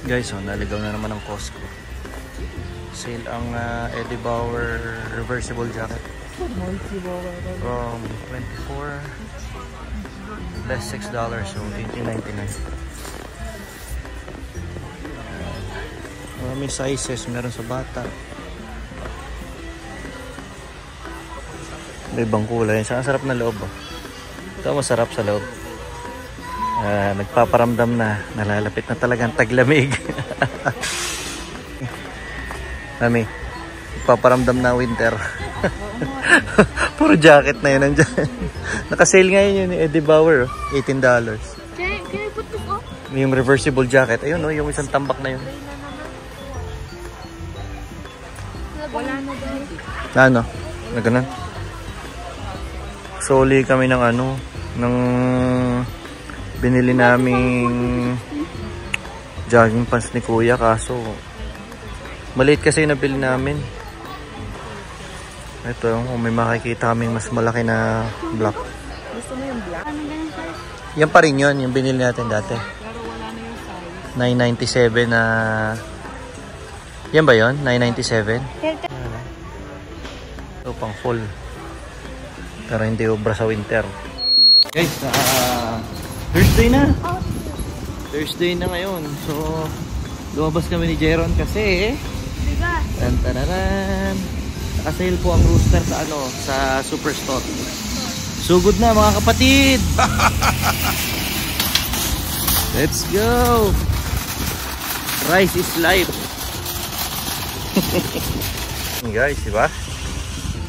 Guys, oh, naligaw na naman ang Costco. Sale ang Eddie Bauer reversible jacket from 24 less $6, so $18.99. Maraming sizes, meron sa bata. May ibang kulay. Saan sarap na loob, oh. Ito masarap sa loob. Nagpaparamdam na, nalalapit na talagang taglamig. Mami, nagpaparamdam na winter. Puro jacket na yun nandyan. Nakasale ngayon yun ni Eddie Bauer, $18. Can I put this on? Yung reversible jacket, ayun, no, yung isang tambak na yun. Wala na guys. Ano? Na ganun? Soli kami ng ano, ng binili naming jogging pants ni Kuya, kaso maliit kasi yung nabili namin. Ito, may makikita kaming mas malaki na black. Gusto mo yung black? Ano ganun size? Yan pa rin yun, yung binili natin dati. Pero wala na yung size. $9.97 na... Yan ba yun? $9.97? Ito pang full. Pero hindi obra sa winter. Guys, Thursday na. Thursday na ngayon. So, lumabas kami ni Jeron kasi tan-tanaran, nakasale po ang rooster sa ano, sa Superstore. Sugod na mga kapatid. Let's go. Rice is life. Guys, diba?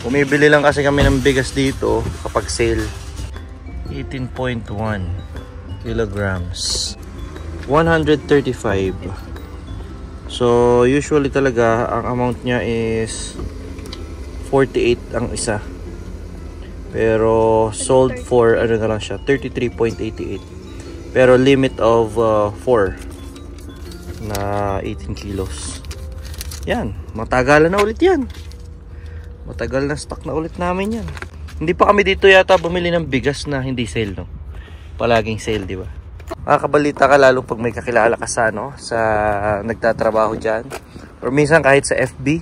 Bumibili lang kasi kami ng bigas dito kapag sale. 18.1 kilograms. 135. So, usually talaga, ang amount niya is 48 ang isa. Pero, sold for, ano na lang siya, 33.88. Pero, limit of 4 na 18 kilos. Yan, matagalan na ulit yan. Matagal na stock na ulit namin yan. Hindi pa kami dito yata bumili ng bigas na hindi sale, no? Palaging sale, di ba? Makakabalita ka lalo pag may kakilala ka sa, no? Sa nagtatrabaho dyan. Or minsan kahit sa FB,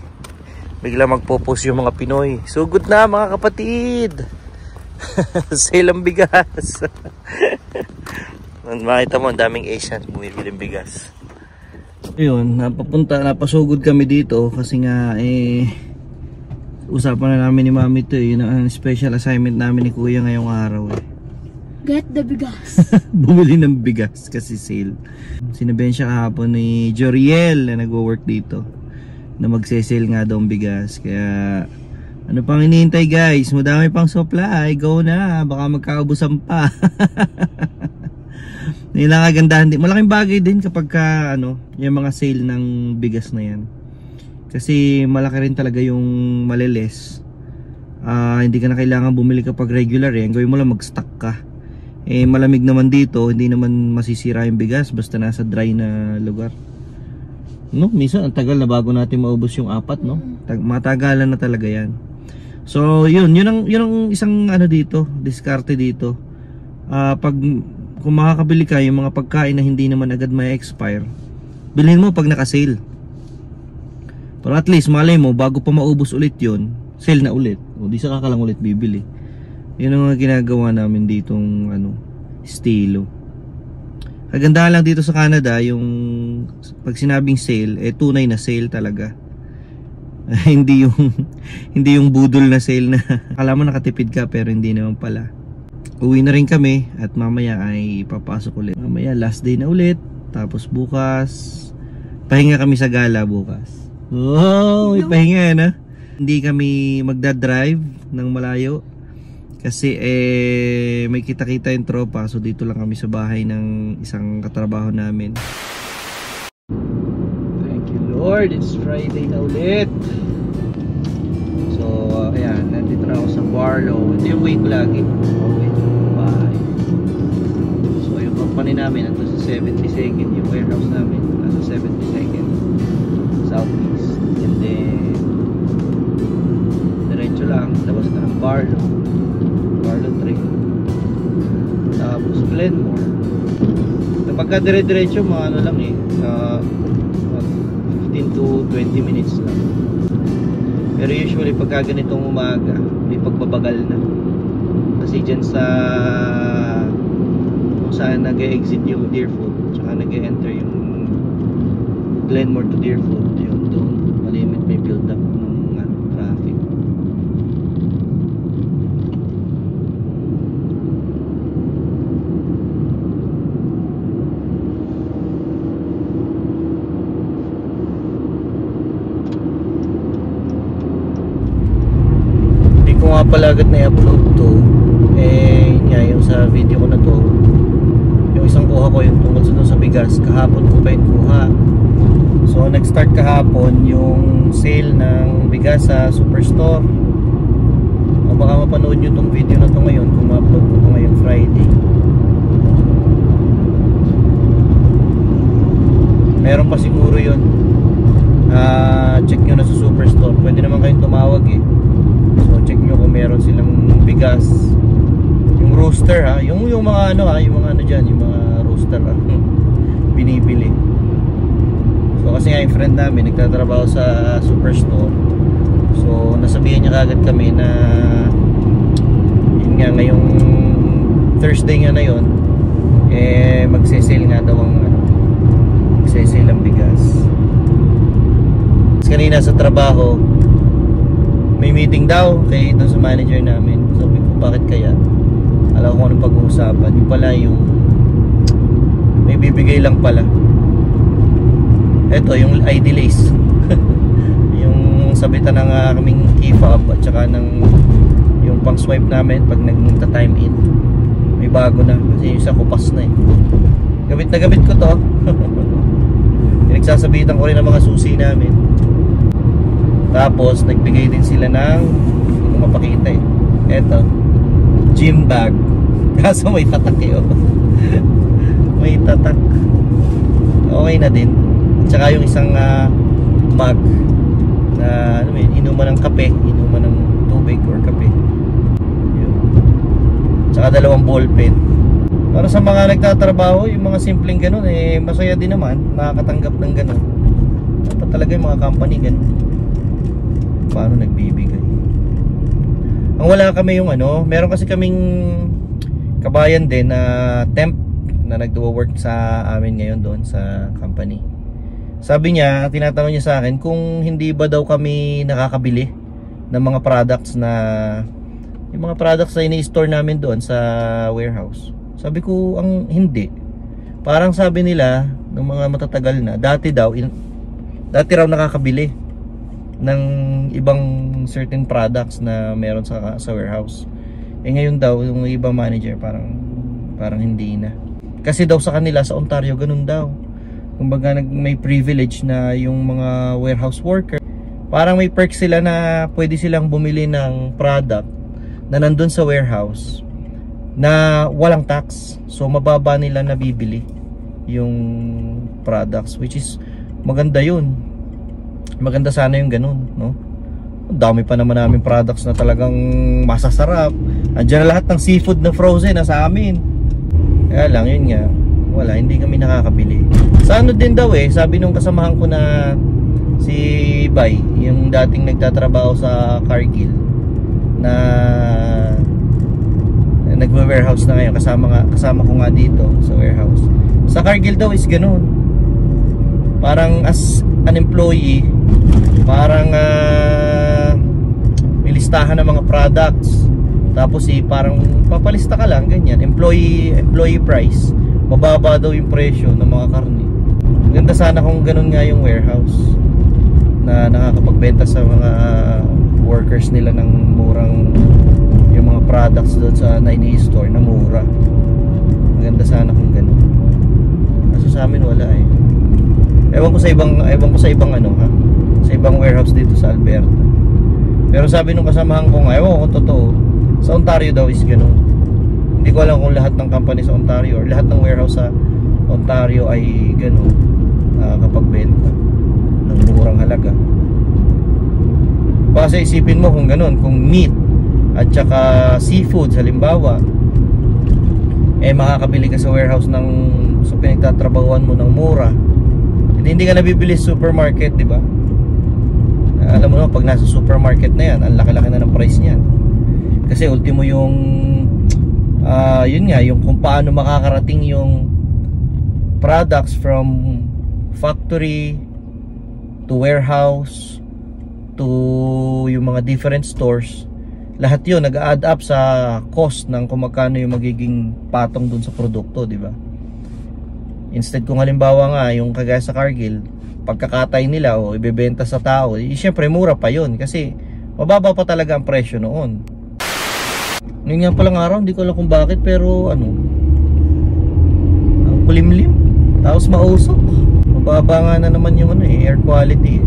bigla magpo-post yung mga Pinoy. Sugod na mga kapatid! Sale ang bigas. Makita mo, ang daming Asians bumibili ng bigas. Ayun, napasugod kami dito kasi nga usapan na namin ni Mami ito, yun ang special assignment namin ni Kuya ngayong araw Get the bigas. Bumili ng bigas kasi sale. Sinabihan siya kahapon ni Joriel na nagwo-work dito na magse-sale nga daw ang bigas. Kaya ano pang hinihintay guys? Madami pang supply. Go na, baka magkaubusan pa. Nilang kagandahan din. Malaking bagay din kapag ka, ano, yung mga sale ng bigas na yan. Kasi malaki rin talaga yung maliles. Hindi ka na kailangan bumili kapag regular eh. Ang gawin mo lang mag-stock ka. Malamig naman dito, hindi naman masisira yung bigas basta nasa dry na lugar. No, minsan ang tagal na bago natin maubos yung apat, no? Matagalan na talaga yan. So, yun ang isang ano dito, diskarte dito. Pag kung makakabili ka yung mga pagkain na hindi naman agad may expire, bilhin mo pag naka-sale. Pero at least malay mo bago pa maubos ulit yun, sale na ulit. O di saka ka lang ulit bibili. Yun ang ginagawa namin ditong ano, estilo. Kagandahan lang dito sa Canada, yung pag sinabing sale, tunay na sale talaga. hindi yung budol na sale na akala mo nakatipid ka pero hindi naman pala. Uwi na rin kami at mamaya ay papasok ulit. Mamaya last day na ulit. Tapos bukas pahinga kami sa gala bukas. Oh, may pahinga na. Hindi kami magdadrive ng malayo kasi may kita-kita yung tropa. So dito lang kami sa bahay ng isang katrabaho namin. Thank you Lord, it's Friday na ulit. So ayan, nandito na ako sa Barlow. Ito yung way ko lagi. Okay, bye. So yung company namin nandito sa 72nd, yung warehouse namin nasa 72nd Southeast. And then diretso lang, labas na ng Barlow 3. Glenmore. Kapag ka dire-diretso mga ano lang 15 to 20 minutes lang. Pero usually pagka ganitong umaga may pagbabagal na. Kasi dyan sa kung saan nag-exit yung Deerfoot tsaka nag-enter yung Glenmore to Deerfoot, yun doon malimit may build up ng traffic. Hindi ko nga pala agad na-upload to, yung sa video ko na to, yung isang kuha ko yung tungkol sa bigas, kahapon ko pa yung kuha. So nag-start kahapon yung sale ng bigas sa Superstore. O baka mapanood nyo tong video na to ngayon kung ma-upload ko to ngayong Friday. Meron pa siguro yun. Check nyo na sa Superstore. Pwede naman kayong tumawag So check nyo kung meron silang bigas. Yung roaster yung mga yung mga dyan, yung mga roaster binibili. So kasi nga yung friend namin nagtatrabaho sa Superstore. So nasabihan niya kagad kami na yun nga ngayong Thursday nga na yun magse-sale nga daw magse-sale ang bigas. Kasi kanina sa trabaho may meeting daw kay doon sa manager namin. Sabi ko bakit kaya? Alam ko anong pag-uusapan. Yung pala yung may bibigay lang pala. Ito yung ID lace. Yung sabitan ng kaming key fob at saka ng yung pang swipe namin pag nagta-time in. May bago na kasi yung isa kupas na Gamit na gamit ko to. Pinagsasabitan ko rin ang mga susi namin. Tapos nagbigay din sila ng kung mapakita Ito gym bag. Kaso may tatak may tatak. Okay na din. Tsaka yung isang mug na inuman ng kape, inuman ng tubig or kape. Yun. Tsaka dalawang ball pen. Para sa mga nagtatrabaho, yung mga simpleng ganun masaya din naman, nakakatanggap ng ganun. Dapat talaga yung mga company ganun. Paano nagbibigay? Ang wala kami yung meron kasi kaming kabayan din na temp na nagdo-work sa amin ngayon doon sa company. Sabi niya, tinatanong niya sa akin kung hindi ba daw kami nakakabili ng mga products na yung mga products na ini-store namin doon sa warehouse. Sabi ko, ang hindi. Parang sabi nila ng mga matatagal na, dati raw nakakabili ng ibang certain products na meron sa warehouse. Ngayon daw yung ibang manager parang hindi na. Kasi daw sa kanila sa Ontario ganun daw. Kumbaga may privilege na yung mga warehouse worker. Parang may perks sila na pwede silang bumili ng product na nandun sa warehouse na walang tax. So mababa nila na bibili yung products, which is maganda yun. Maganda sana yung ganun, no? Dami pa naman namin products na talagang masasarap. Andiyan na lahat ng seafood na frozen na sa amin. Kaya lang, yun nga, wala, hindi kami nakakabili. Sa din daw sabi nung kasamahan ko na si Bay, yung dating nagtatrabaho sa Cargill na nagwe-warehouse na ngayon, kasama ko nga dito sa warehouse. Sa Cargill daw is ganun. Parang as an employee, parang may listahan ng mga products. Tapos parang papalista ka lang ganyan, employee price. Mababa daw yung presyo ng mga karne. Ganda sana kung ganun nga yung warehouse na nakakapagbenta sa mga workers nila ng murang yung mga products doon sa 9A store na mura. Maganda sana kung ganun. Kaso sa amin wala Ewan ko sa ibang sa ibang warehouse dito sa Alberta. Pero sabi nung kasamahan ko ewan ko kung totoo, sa Ontario daw is ganun. Hindi ko alam kung lahat ng company sa Ontario or lahat ng warehouse sa Ontario ay ganun, kapag benta ng murang halaga. Kasi isipin mo kung ganun, kung meat at saka seafood halimbawa, eh makakabili ka sa warehouse ng sa pinagtatrabahuan mo ng mura, hindi ka nabibili sa supermarket, di ba? Alam mo naman, pag nasa supermarket na yan, ang laki-laki na ng price niyan. Kasi ultimo yung yun nga, yung kung paano makakarating yung products from factory to warehouse to yung mga different stores, lahat yun nag-add up sa cost ng kung magkano yung magiging patong dun sa produkto, di ba? Instead kung halimbawa nga yung kagaya sa Cargill, pagkakatay nila o ibebenta sa tao, syempre mura pa yun kasi mababa pa talaga ang presyo noon. Ngayon nga palang araw, hindi ko alam kung bakit, pero ano, ang kulimlim, tapos mausok. Mababa nga na naman yung ano, air quality.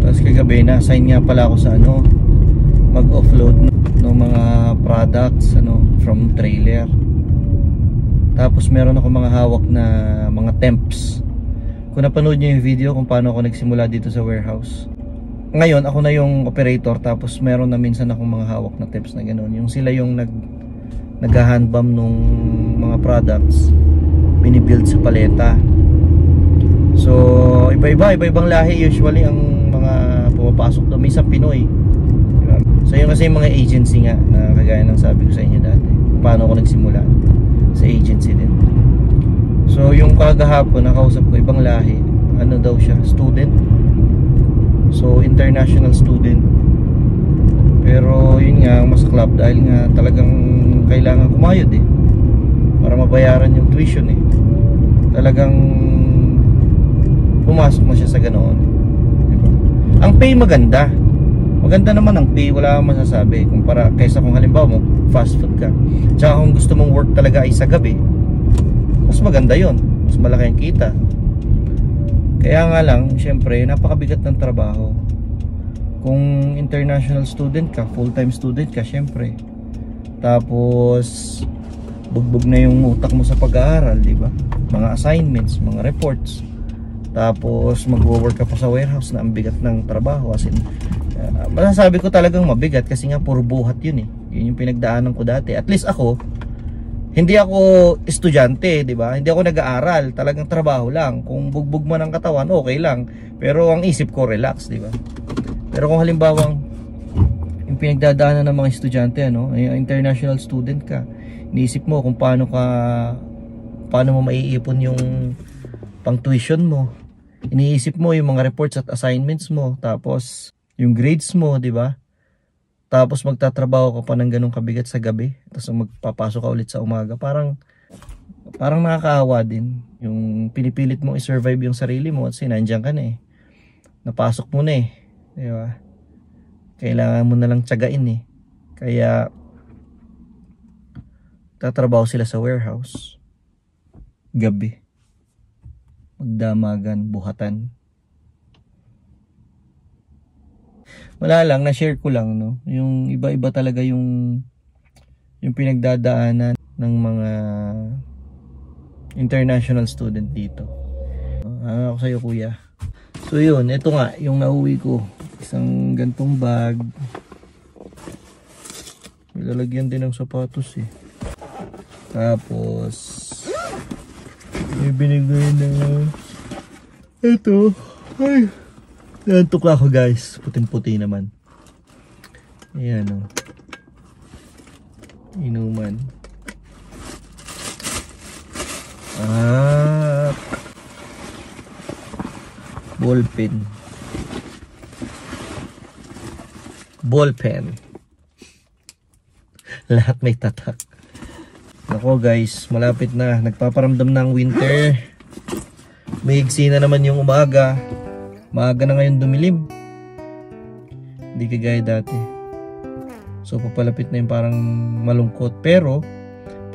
Tapos kagabi, na-assign nga pala ako sa ano, mag-offload ng mga products from trailer. Tapos meron ako mga hawak na mga temps. Kung napanood nyo yung video kung paano ako nagsimula dito sa warehouse, ngayon ako na yung operator, tapos meron na minsan akong mga hawak na temps na gano'n. Yung sila yung nag-handbomb nung mga products, binibuild sa paleta. So iba-ibang lahi usually ang mga pumapasok doon, minsan Pinoy, diba? So yun kasi yung mga agency nga na kagaya ng sabi ko sa inyo dati, paano ako nagsimula sa agency din. So yung kagahapon nakausap ko ibang lahi, ano daw siya, student, so international student. Pero yun nga mas club dahil nga talagang kailangan kumayod para mabayaran yung tuition talagang pumasok na siya sa ganoon, diba? Ang pay maganda naman ang pay, wala akong masasabi kumpara kaysa kung halimbawa mo fast food ka, tsaka kung gusto mong work talaga ay sa gabi, mas maganda yon, mas malaki ang kita. Kaya nga lang, syempre napakabigat ng trabaho. Kung international student ka, full-time student ka, syempre, tapos bugbog na yung utak mo sa pag-aaral, di ba? Mga assignments, mga reports, tapos magwo-work ka pa sa warehouse na ang bigat ng trabaho. As in, masasabi ko talagang mabigat kasi nga puro buhat yun yun yung pinagdaanan ko dati. At least ako, hindi ako estudyante, di ba? Hindi ako nag-aaral, talagang trabaho lang. Kung bugbog man ang katawan, okay lang, pero ang isip ko relax, di ba? Pero kung halimbawa yung pinagdadaanan ng mga estudyante, international student ka, iniisip mo kung paano mo maiipon yung pang tuition mo, iniisip mo yung mga reports at assignments mo, tapos yung grades mo, di ba? Tapos magtatrabaho ka pa ng ganong kabigat sa gabi, tapos magpapasok ka ulit sa umaga. Parang nakakaawa din. Yung pinipilit mong i-survive yung sarili mo kasi nandiyan ka na napasok mo na di ba? Kailangan mo na lang tiyagain Kaya tatrabaho sila sa warehouse gabi, magdamagan, buhatan. Wala lang, na-share ko lang yung iba-iba talaga yung pinagdadaanan ng mga international student dito. Ako sa'yo kuya. So yun, ito nga yung nauwi ko, isang gantong bag, may lalagyan din ng sapatos tapos may binigay na ito. Ay, nantok ako guys, puting-puti naman. Ayan inuman. Ballpen. Lahat may tatak. Nako guys, malapit na, nagpaparamdam na ang winter. May igsi na naman yung umaga. Maaga na ngayon dumilim, hindi kagaya dati. So papalapit na yung parang malungkot. Pero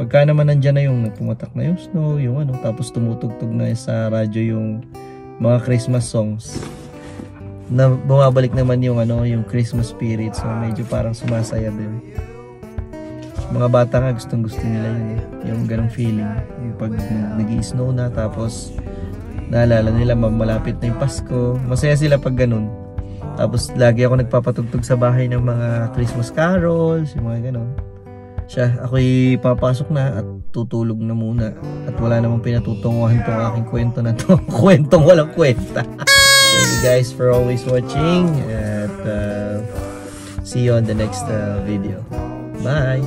pagka naman nandyan na yung pumatak na yung snow, yung tapos tumutugtog na sa radyo yung mga Christmas songs, na bumabalik naman yung yung Christmas spirit. So medyo parang sumasaya din. Mga bata nga gustong gusto nila yun yung ganong feeling, yung pag nag-i-snow na tapos naalala nila malapit na yung Pasko. Masaya sila pag ganun. Tapos lagi ako nagpapatugtog sa bahay ng mga Christmas carols, yung mga ganun. Ako'y papasok na at tutulog na muna. At wala namang pinatutunguhan tong aking kwento na to. Kwentong walang kwenta. Thank you guys for always watching. At see you on the next video. Bye!